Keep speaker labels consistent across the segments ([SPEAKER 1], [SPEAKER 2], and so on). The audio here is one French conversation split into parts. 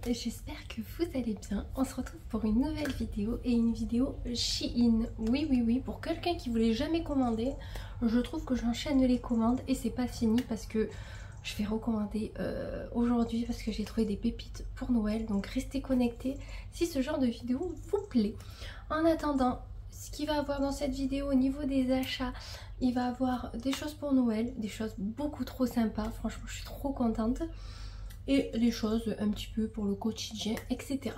[SPEAKER 1] j'espère que vous allez bien. On se retrouve pour une nouvelle vidéo et une vidéo Shein. Oui, pour quelqu'un qui voulait jamais commander, je trouve que j'enchaîne les commandes et c'est pas fini parce que je vais recommander aujourd'hui parce que j'ai trouvé des pépites pour Noël. Donc restez connectés si ce genre de vidéo vous plaît. En attendant, ce qu'il va avoir dans cette vidéo au niveau des achats, il va avoir des choses pour Noël, des choses beaucoup trop sympas. Franchement, je suis trop contente. Et les choses un petit peu pour le quotidien, etc.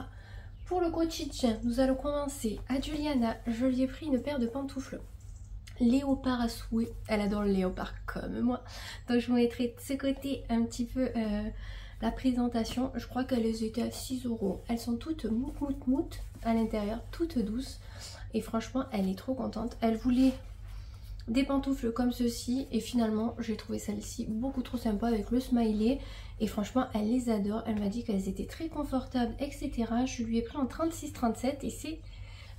[SPEAKER 1] Pour le quotidien, nous allons commencer à Juliana. Je lui ai pris une paire de pantoufles léopard à souhait. Elle adore le léopard comme moi. Donc je vous mettrai de ce côté un petit peu la présentation. Je crois qu'elles étaient à 6 €. Elles sont toutes mout à l'intérieur, toutes douces. Et franchement, elle est trop contente. Elle voulait des pantoufles comme ceci et finalement j'ai trouvé celle-ci beaucoup trop sympa avec le smiley et franchement elle les adore. Elle m'a dit qu'elles étaient très confortables, etc. Je lui ai pris en 36-37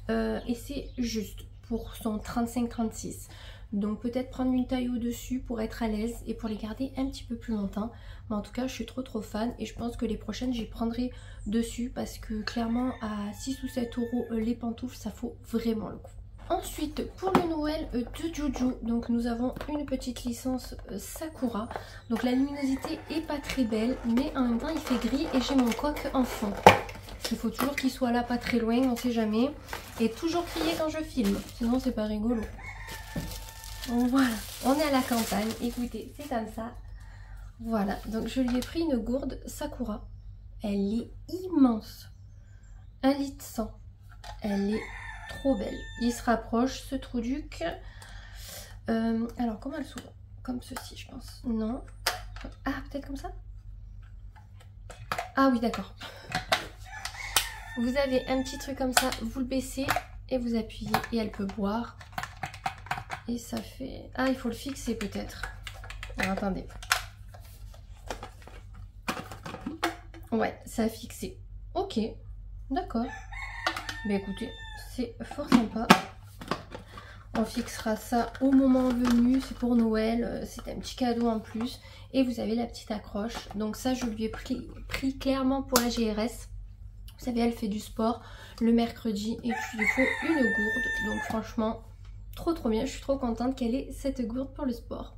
[SPEAKER 1] et c'est juste pour son 35-36. Donc peut-être prendre une taille au-dessus pour être à l'aise et pour les garder un petit peu plus longtemps. Mais en tout cas je suis trop fan et je pense que les prochaines j'y prendrai dessus parce que clairement à 6 ou 7 € les pantoufles ça vaut vraiment le coup. Ensuite, pour le Noël de Juju, donc nous avons une petite licence Sakura. Donc la luminosité est pas très belle, mais en même temps il fait gris et j'ai mon coq en fond. Il faut toujours qu'il soit là, pas très loin, on sait jamais. Et toujours crier quand je filme, sinon c'est pas rigolo. Donc voilà, on est à la campagne, écoutez, c'est comme ça. Voilà, donc je lui ai pris une gourde Sakura. Elle est immense. 1,1 litre. Elle est trop belle. Il se rapproche ce Trouduc. Alors comment elle s'ouvre? Comme ceci je pense. Non. Ah peut-être comme ça. Ah oui d'accord. Vous avez un petit truc comme ça. Vous le baissez et vous appuyez et elle peut boire. Et ça fait... Ah il faut le fixer peut-être. Alors attendez. Ouais ça a fixé. Ok. D'accord. Mais écoutez, c'est fort sympa. On fixera ça au moment venu. C'est pour Noël. C'est un petit cadeau en plus. Et vous avez la petite accroche. Donc ça, je lui ai pris clairement pour la GRS. Vous savez, elle fait du sport le mercredi. Et puis, il faut une gourde. Donc franchement, trop bien. Je suis trop contente qu'elle ait cette gourde pour le sport.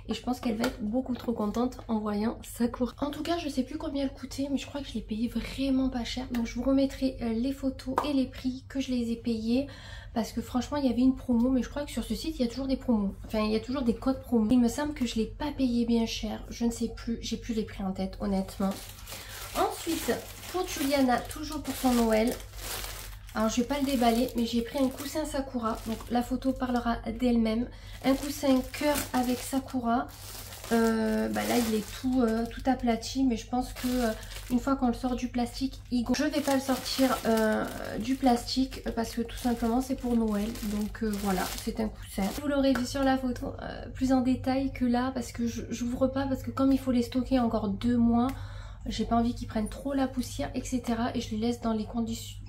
[SPEAKER 1] Et je pense qu'elle va être beaucoup trop contente en voyant Sakura. En tout cas, je sais plus combien elle coûtait, mais je crois que je l'ai payé vraiment pas cher. Donc je vous remettrai les photos et les prix que je les ai payés. Parce que franchement, il y avait une promo, mais je crois que sur ce site, il y a toujours des promos. Enfin, il y a toujours des codes promo. Il me semble que je l'ai pas payé bien cher. Je ne sais plus, j'ai plus les prix en tête, honnêtement. Ensuite, pour Juliana, toujours pour son Noël. Alors je vais pas le déballer, mais j'ai pris un coussin Sakura. Donc la photo parlera d'elle-même. Un coussin cœur avec Sakura. Là il est tout aplati, mais je pense que une fois qu'on le sort du plastique, je vais pas le sortir du plastique parce que tout simplement c'est pour Noël. Donc voilà, c'est un coussin. Vous l'aurez vu sur la photo plus en détail que là parce que j'ouvre pas parce que comme il faut les stocker encore 2 mois, j'ai pas envie qu'ils prennent trop la poussière, etc. Et je les laisse dans les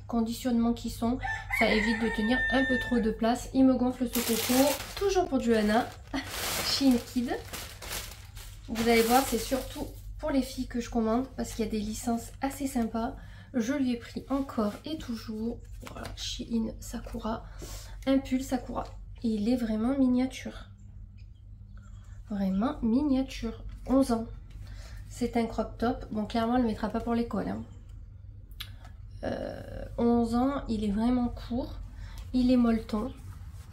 [SPEAKER 1] conditionnements qui sont, ça évite de tenir un peu trop de place. Il me gonfle ce coco. Toujours pour Johanna, Shein Kid. Vous allez voir, c'est surtout pour les filles que je commande parce qu'il y a des licences assez sympas. Je lui ai pris encore et toujours, voilà, Shein Sakura, un pull Sakura. Et il est vraiment miniature. Vraiment miniature. 11 ans. C'est un crop top. Bon, clairement, elle ne le mettra pas pour l'école. Hein. 11 ans, il est vraiment court. Il est molleton.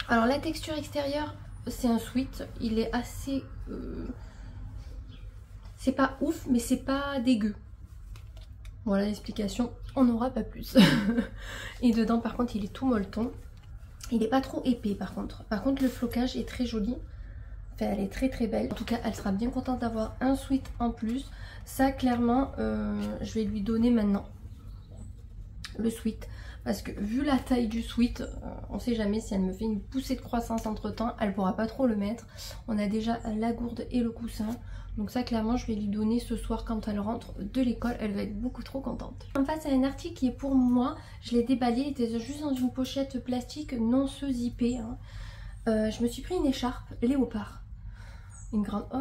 [SPEAKER 1] Alors, la texture extérieure, c'est un sweat. Il est assez... c'est pas ouf, mais c'est pas dégueu. Voilà l'explication. On n'aura pas plus. Et dedans, par contre, il est tout molleton. Il n'est pas trop épais, par contre. Par contre, le flocage est très joli. Enfin, elle est très belle. En tout cas, elle sera bien contente d'avoir un sweat en plus. Ça, clairement, je vais lui donner maintenant le sweat. Parce que vu la taille du sweat, on sait jamais si elle me fait une poussée de croissance entre temps. Elle pourra pas trop le mettre. On a déjà la gourde et le coussin. Donc ça, clairement, je vais lui donner ce soir quand elle rentre de l'école. Elle va être beaucoup trop contente. En face, il y a un article qui est pour moi. Je l'ai déballé. Il était juste dans une pochette plastique non se-zippée. Hein. Je me suis pris une écharpe léopard. Une grande... Oh,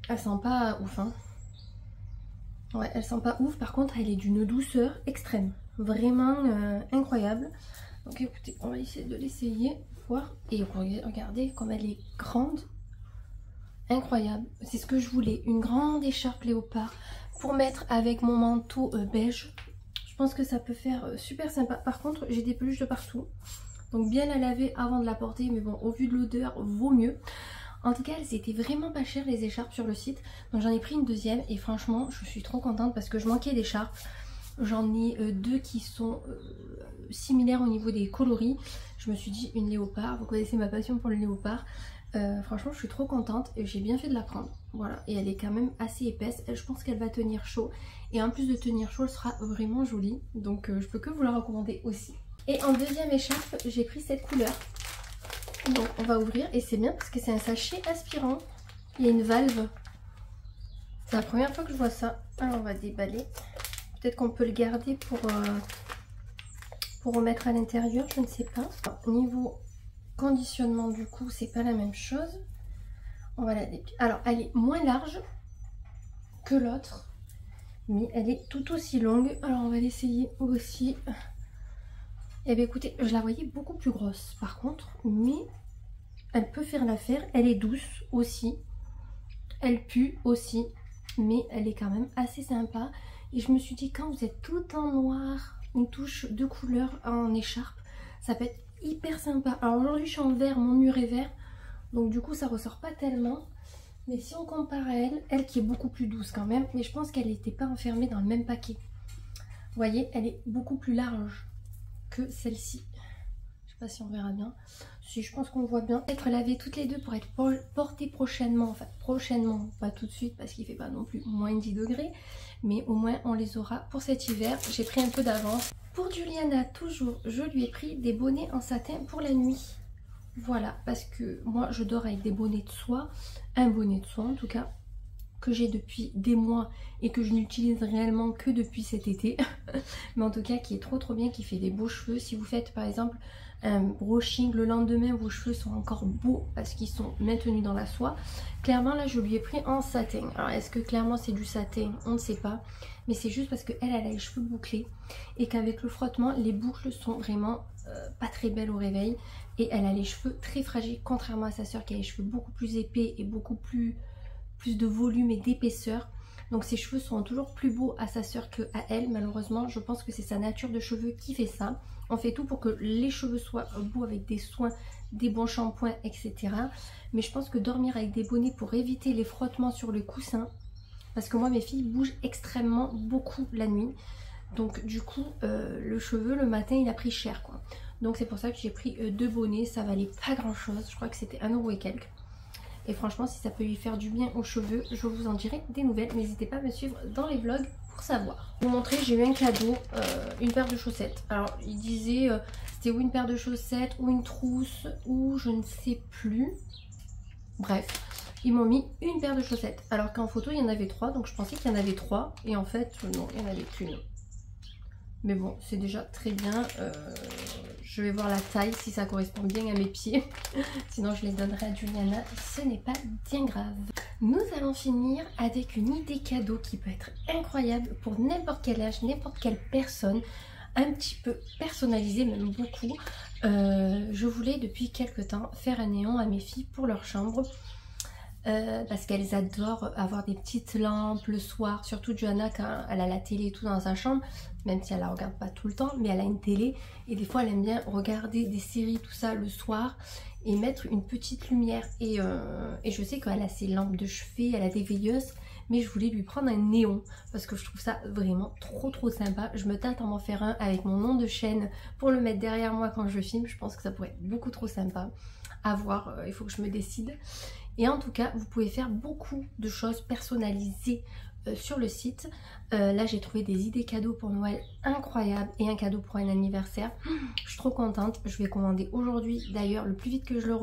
[SPEAKER 1] elle sent pas ouf, hein. Ouais, elle sent pas ouf. Par contre, elle est d'une douceur extrême. Vraiment incroyable. Donc écoutez, on va essayer de l'essayer. Voir. Et regardez comme elle est grande. Incroyable. C'est ce que je voulais. Une grande écharpe léopard pour mettre avec mon manteau beige. Je pense que ça peut faire super sympa. Par contre, j'ai des peluches de partout. Donc bien la laver avant de la porter. Mais bon, au vu de l'odeur, vaut mieux. En tout cas, elles étaient vraiment pas chères les écharpes sur le site. Donc j'en ai pris une deuxième. Et franchement, je suis trop contente parce que je manquais d'écharpes. J'en ai deux qui sont similaires au niveau des coloris. Je me suis dit une léopard. Vous connaissez ma passion pour le léopard. Franchement, je suis trop contente et j'ai bien fait de la prendre. Voilà, et elle est quand même assez épaisse. Je pense qu'elle va tenir chaud. Et en plus de tenir chaud, elle sera vraiment jolie. Donc je peux que vous la recommander aussi. Et en deuxième écharpe, j'ai pris cette couleur. Donc on va ouvrir et c'est bien parce que c'est un sachet aspirant. Il y a une valve. C'est la première fois que je vois ça. Alors on va déballer. Peut-être qu'on peut le garder pour remettre à l'intérieur, je ne sais pas. Niveau conditionnement du coup, c'est pas la même chose. On va la déplier. Alors elle est moins large que l'autre, mais elle est tout aussi longue. Alors on va l'essayer aussi. Et bien écoutez, je la voyais beaucoup plus grosse par contre, mais elle peut faire l'affaire. Elle est douce aussi, elle pue aussi, mais elle est quand même assez sympa. Et je me suis dit, quand vous êtes tout en noir, une touche de couleur en écharpe, ça peut être hyper sympa. Alors aujourd'hui je suis en vert, mon mur est vert, donc du coup ça ressort pas tellement. Mais si on compare à elle qui est beaucoup plus douce quand même, mais je pense qu'elle n'était pas enfermée dans le même paquet. Vous voyez, elle est beaucoup plus large que celle-ci. Je sais pas si on verra bien. Si, je pense qu'on voit bien. Être lavées toutes les deux pour être portées prochainement. Enfin, prochainement, pas tout de suite parce qu'il fait pas non plus moins 10 degrés. Mais au moins, on les aura pour cet hiver. J'ai pris un peu d'avance. Pour Juliana, toujours, je lui ai pris des bonnets en satin pour la nuit. Voilà, parce que moi, je dors avec des bonnets de soie. Un bonnet de soie, en tout cas, que j'ai depuis des mois et que je n'utilise réellement que depuis cet été. Mais en tout cas, qui est trop bien, qui fait des beaux cheveux. Si vous faites, par exemple, un brushing le lendemain, vos cheveux sont encore beaux parce qu'ils sont maintenus dans la soie. Clairement là je lui ai pris en satin. Alors est-ce que clairement c'est du satin? On ne sait pas, mais c'est juste parce qu'elle a les cheveux bouclés et qu'avec le frottement les boucles sont vraiment pas très belles au réveil et elle a les cheveux très fragiles, contrairement à sa soeur qui a les cheveux beaucoup plus épais et beaucoup plus de volume et d'épaisseur. Donc ses cheveux sont toujours plus beaux à sa soeur que à elle. Malheureusement, je pense que c'est sa nature de cheveux qui fait ça. On fait tout pour que les cheveux soient beaux avec des soins, des bons shampoings, etc. Mais je pense que dormir avec des bonnets pour éviter les frottements sur le coussin, parce que moi mes filles bougent extrêmement beaucoup la nuit. Donc du coup le cheveu le matin il a pris cher quoi. Donc c'est pour ça que j'ai pris deux bonnets. Ça valait pas grand chose. Je crois que c'était 1 € et quelques. Et franchement, si ça peut lui faire du bien aux cheveux, je vous en dirai des nouvelles. N'hésitez pas à me suivre dans les vlogs pour savoir. Pour vous montrer, j'ai eu un cadeau, une paire de chaussettes. Alors, il disait, c'était ou une paire de chaussettes, ou une trousse, ou je ne sais plus. Bref, ils m'ont mis une paire de chaussettes. Alors qu'en photo, il y en avait 3, donc je pensais qu'il y en avait 3. Et en fait, non, il n'y en avait qu'une. Mais bon, c'est déjà très bien. Je vais voir la taille si ça correspond bien à mes pieds. Sinon, je les donnerai à Juliana. Ce n'est pas bien grave. Nous allons finir avec une idée cadeau qui peut être incroyable pour n'importe quel âge, n'importe quelle personne. Un petit peu personnalisé, même beaucoup. Je voulais depuis quelques temps faire un néon à mes filles pour leur chambre. Parce qu'elles adorent avoir des petites lampes le soir, surtout Johanna quand elle a la télé et tout dans sa chambre, même si elle la regarde pas tout le temps, mais elle a une télé et des fois elle aime bien regarder des séries tout ça le soir et mettre une petite lumière et je sais qu'elle a ses lampes de chevet, elle a des veilleuses, mais je voulais lui prendre un néon parce que je trouve ça vraiment trop sympa. Je me tâte à m'en faire un avec mon nom de chaîne pour le mettre derrière moi quand je filme. Je pense que ça pourrait être beaucoup trop sympa à voir, il faut que je me décide. Et en tout cas, vous pouvez faire beaucoup de choses personnalisées sur le site. Là, j'ai trouvé des idées cadeaux pour Noël incroyables et un cadeau pour un anniversaire. Je suis trop contente. Je vais commander aujourd'hui. D'ailleurs, le plus vite que je le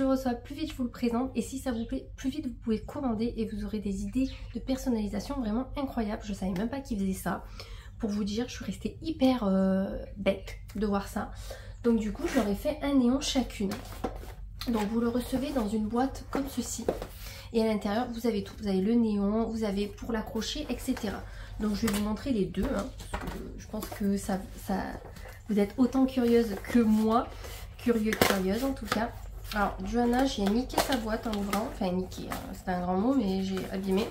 [SPEAKER 1] reçois, plus vite je vous le présente. Et si ça vous plaît, plus vite vous pouvez commander et vous aurez des idées de personnalisation vraiment incroyables. Je savais même pas qu'ils faisaient ça. Pour vous dire, je suis restée hyper bête de voir ça. Donc du coup, je leur ai fait un néon chacune. Donc vous le recevez dans une boîte comme ceci. Et à l'intérieur, vous avez tout. Vous avez le néon, vous avez pour l'accrocher, etc. Donc je vais vous montrer les deux. Hein, parce que je pense que vous êtes autant curieuse que moi. Curieuse en tout cas. Alors, Johanna, j'ai niqué sa boîte en ouvrant. Enfin, niqué, hein, c'est un grand mot, mais j'ai abîmé.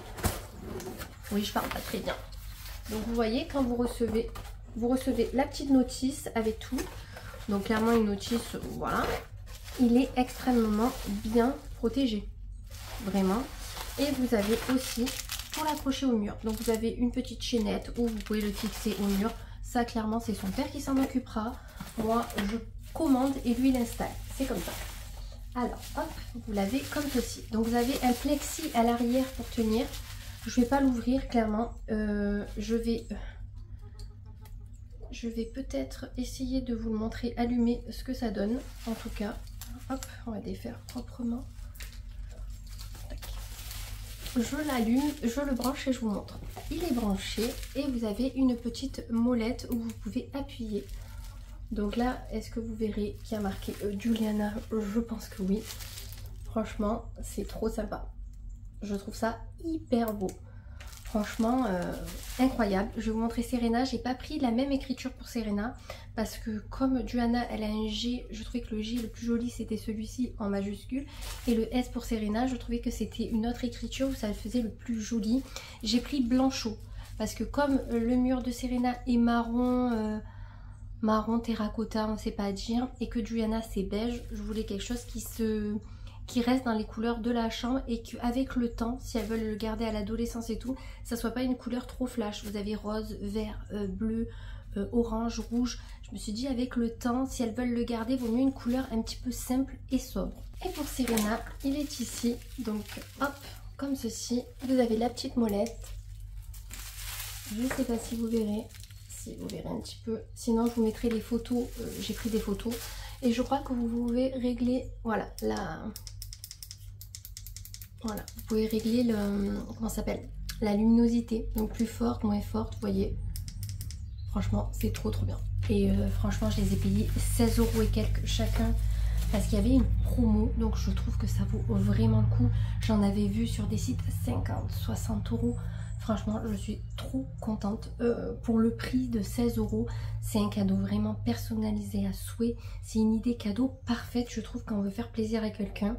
[SPEAKER 1] Oui, je parle pas très bien. Donc, vous voyez, quand vous recevez la petite notice avec tout. Donc, clairement, une notice, voilà. Il est extrêmement bien protégé. Vraiment. Et vous avez aussi pour l'accrocher au mur. Donc, vous avez une petite chaînette où vous pouvez le fixer au mur. Ça, clairement, c'est son père qui s'en occupera. Moi, je commande et lui, il installe. C'est comme ça. Alors, hop, vous l'avez comme ceci. Donc, vous avez un plexi à l'arrière pour tenir. Je ne vais pas l'ouvrir, clairement. Je vais peut-être essayer de vous le montrer allumé, ce que ça donne. En tout cas, hop, on va défaire proprement. Je l'allume, je le branche et je vous montre. Il est branché et vous avez une petite molette où vous pouvez appuyer. Donc là, est-ce que vous verrez qu'il y a marqué Juliana? Je pense que oui. Franchement, c'est trop sympa. Je trouve ça hyper beau. Franchement, incroyable. Je vais vous montrer Serena. J'ai pas pris la même écriture pour Serena parce que comme Johanna, elle a un G, je trouvais que le G le plus joli, c'était celui-ci en majuscule. Et le S pour Serena, je trouvais que c'était une autre écriture où ça le faisait le plus joli. J'ai pris Blanchot parce que comme le mur de Serena est marron... marron terracotta, on ne sait pas dire, et que Juliana c'est beige, je voulais quelque chose qui reste dans les couleurs de la chambre et qu'avec le temps, si elles veulent le garder à l'adolescence et tout, ça soit pas une couleur trop flash. Vous avez rose, vert, bleu, orange, rouge. Je me suis dit avec le temps, si elles veulent le garder, vaut mieux une couleur un petit peu simple et sobre. Et pour Serena, il est ici, donc hop, comme ceci. Vous avez la petite molette. Je ne sais pas si vous verrez. Si vous verrez un petit peu, sinon je vous mettrai les photos, j'ai pris des photos et je crois que vous pouvez régler, voilà, vous pouvez régler comment ça s'appelle, la luminosité, donc plus forte, moins forte, vous voyez, franchement c'est trop bien. Et franchement je les ai payés 16 € et quelques chacun parce qu'il y avait une promo, donc je trouve que ça vaut vraiment le coup. J'en avais vu sur des sites 50, 60 €. Franchement, je suis trop contente. Pour le prix de 16 €, c'est un cadeau vraiment personnalisé à souhait. C'est une idée cadeau parfaite, je trouve, quand on veut faire plaisir à quelqu'un,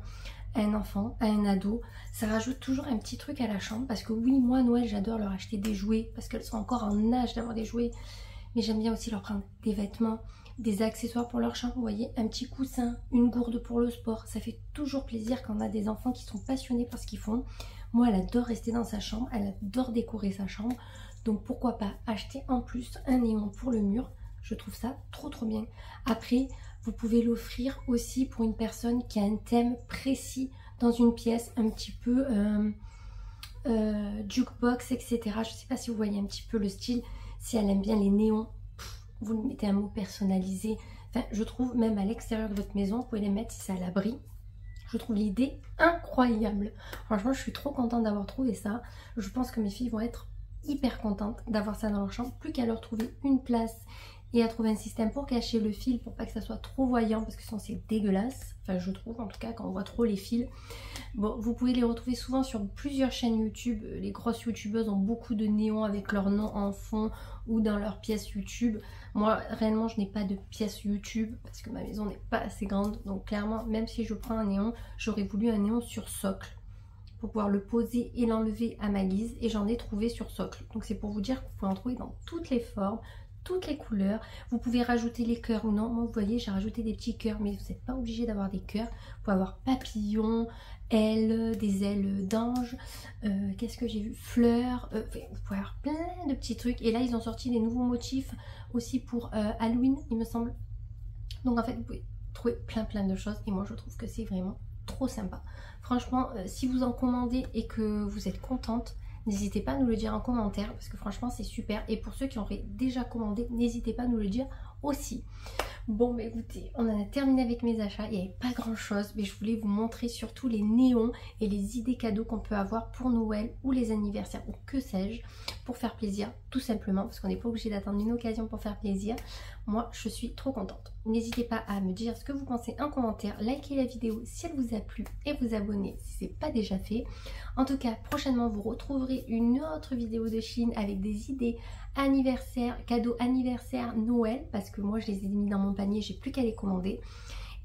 [SPEAKER 1] à un enfant, à un ado. Ça rajoute toujours un petit truc à la chambre. Parce que oui, moi, Noël, j'adore leur acheter des jouets parce qu'elles sont encore en âge d'avoir des jouets. Mais j'aime bien aussi leur prendre des vêtements, des accessoires pour leur chambre. Vous voyez, un petit coussin, une gourde pour le sport. Ça fait toujours plaisir quand on a des enfants qui sont passionnés par ce qu'ils font. Moi, elle adore rester dans sa chambre, elle adore décorer sa chambre. Donc, pourquoi pas acheter en plus un néon pour le mur. Je trouve ça trop bien. Après, vous pouvez l'offrir aussi pour une personne qui a un thème précis dans une pièce, un petit peu jukebox, etc. Je ne sais pas si vous voyez un petit peu le style. Si elle aime bien les néons, vous lui mettez un mot personnalisé. Enfin, je trouve même à l'extérieur de votre maison, vous pouvez les mettre si c'est à l'abri. Je trouve l'idée incroyable. Franchement, je suis trop contente d'avoir trouvé ça. Je pense que mes filles vont être hyper contentes d'avoir ça dans leur chambre. Plus qu'à leur trouver une place et à trouver un système pour cacher le fil pour pas que ça soit trop voyant parce que sinon c'est dégueulasse. Enfin, je trouve en tout cas quand on voit trop les fils. Bon, vous pouvez les retrouver souvent sur plusieurs chaînes YouTube. Les grosses youtubeuses ont beaucoup de néons avec leur nom en fond ou dans leur pièce YouTube. Moi, réellement, je n'ai pas de pièce YouTube parce que ma maison n'est pas assez grande. Donc clairement, même si je prends un néon, j'aurais voulu un néon sur socle pour pouvoir le poser et l'enlever à ma guise. Et j'en ai trouvé sur socle. Donc c'est pour vous dire que vous pouvez en trouver dans toutes les formes, toutes les couleurs. Vous pouvez rajouter les cœurs ou non. Moi, vous voyez, j'ai rajouté des petits cœurs, mais vous n'êtes pas obligé d'avoir des cœurs. Vous pouvez avoir papillons, ailes, des ailes d'ange. Qu'est-ce que j'ai vu? Fleurs. Vous pouvez avoir plein de petits trucs. Et là, ils ont sorti des nouveaux motifs aussi pour Halloween, il me semble. Donc, en fait, vous pouvez trouver plein de choses. Et moi, je trouve que c'est vraiment trop sympa. Franchement, si vous en commandez et que vous êtes contente, n'hésitez pas à nous le dire en commentaire parce que franchement c'est super. Et pour ceux qui auraient déjà commandé, n'hésitez pas à nous le dire aussi. Bon bah écoutez, on en a terminé avec mes achats, il n'y avait pas grand chose, mais je voulais vous montrer surtout les néons et les idées cadeaux qu'on peut avoir pour Noël ou les anniversaires ou que sais-je, pour faire plaisir tout simplement, parce qu'on n'est pas obligé d'attendre une occasion pour faire plaisir. Moi je suis trop contente. N'hésitez pas à me dire ce que vous pensez en commentaire, likez la vidéo si elle vous a plu et vous abonner si ce n'est pas déjà fait. En tout cas, prochainement vous retrouverez une autre vidéo de Shein avec des idées anniversaire, cadeaux anniversaire, Noël, parce que moi je les ai mis dans mon panier, j'ai plus qu'à les commander.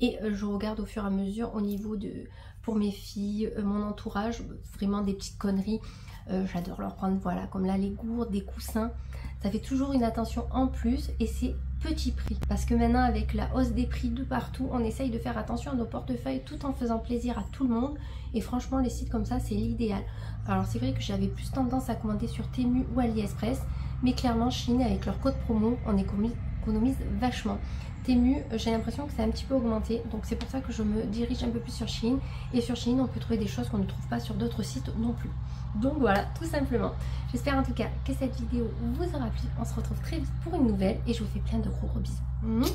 [SPEAKER 1] Et je regarde au fur et à mesure au niveau de, pour mes filles, mon entourage, vraiment des petites conneries. J'adore leur prendre, voilà, comme là les gourdes, des coussins. Ça fait toujours une attention en plus et c'est petit prix. Parce que maintenant avec la hausse des prix de partout, on essaye de faire attention à nos portefeuilles tout en faisant plaisir à tout le monde. Et franchement les sites comme ça c'est l'idéal. Alors c'est vrai que j'avais plus tendance à commander sur Temu ou AliExpress. Mais clairement Shein avec leur code promo on économise vachement. Temu j'ai l'impression que ça a un petit peu augmenté, donc c'est pour ça que je me dirige un peu plus sur Shein. Et sur Shein on peut trouver des choses qu'on ne trouve pas sur d'autres sites non plus. Donc voilà, tout simplement. J'espère en tout cas que cette vidéo vous aura plu. On se retrouve très vite pour une nouvelle et je vous fais plein de gros bisous.